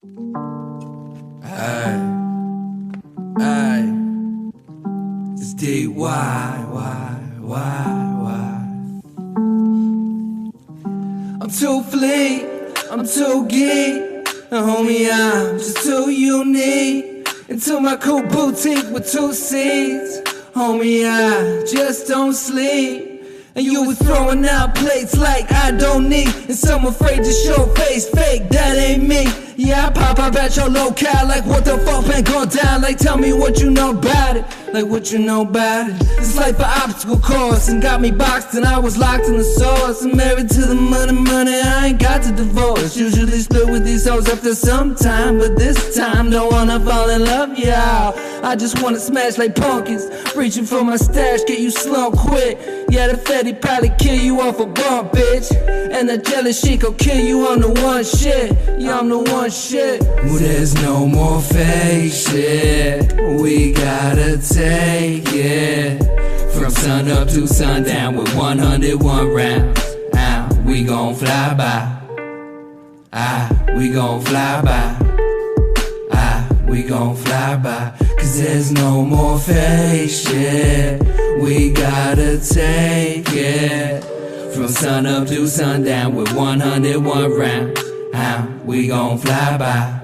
Ay, ay, it's D.White, why? I'm too fleet, I'm too geek, and homie, I'm just too unique. Into my cool boutique with 2 seats, homie, I just don't sleep. And you was throwing out plates like I don't need, and some afraid to show face, fake, that ain't me. Yeah, I pop up at your locale like what the fuck been going down. Like tell me what you know about it, like what you know about it. This life an obstacle course and got me boxed and I was locked in the source. I'm married to the money, I ain't got to divorce. Usually split with these hoes after some time, but this time don't wanna fall in love, y'all. I just wanna smash like pumpkins, reaching for my stash, get you slump quick. Yeah, the Fetty probably kill you off a bump, bitch. And the jealous shit gon' kill you on the one shit. Yeah, I'm the one shit. Well, there's no more fake shit. We gotta take it from sun up to sundown with 101 rounds. We gon' fly by. We gon' fly by. We gon' fly by. Cause there's no more fake shit. We gotta take it from sun up to sundown with 101 rounds. We gon' fly by.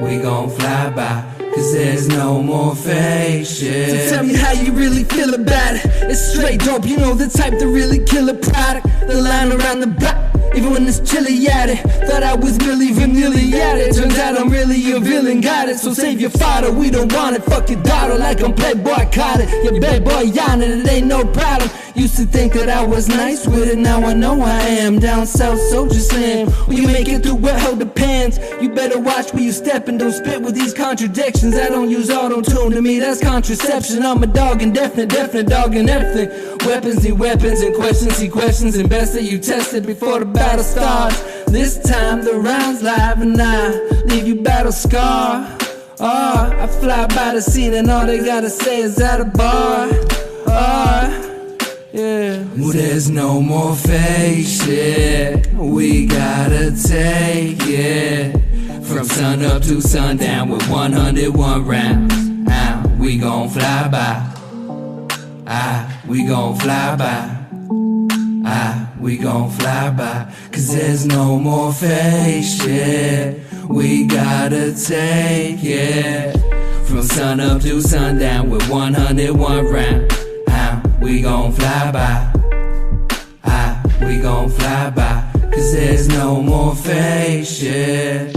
We gon' fly by. Cause there's no more fake shit. So tell me how you really feel about it. It's straight dope, you know the type to really kill a product. The line around the block, even when it's chilly at it. Thought I was really vanilla at it. Turns out I'm really a villain, got it. So save your fodder, we don't want it. Fuck your daughter like I'm Playboy, caught it. Your bad boy yawning, it ain't no problem. Used to think that I was nice with it, now I know I am. Down south, Soldier Slam. When you make it through, well, hold the pants. You better watch where you step and don't spit with these contradictions. I don't use auto-tune, to me that's contraception. I'm a dog and definite dog and everything. Weapons need weapons and questions see questions. And best that you test it before the battle starts. This time the round's live and I leave you battle scar. I fly by the scene and all they gotta say is at a bar. Yeah. Well, there's no more fake shit. We gotta take it from sun up to sundown with 101 rounds. We gon' fly by. We gon' fly by. We gon' fly by. Cause there's no more fake shit. We gotta take it from sun up to sundown with 101 rounds. We gon' fly by. We gon' fly by. Cause there's no more fake shit.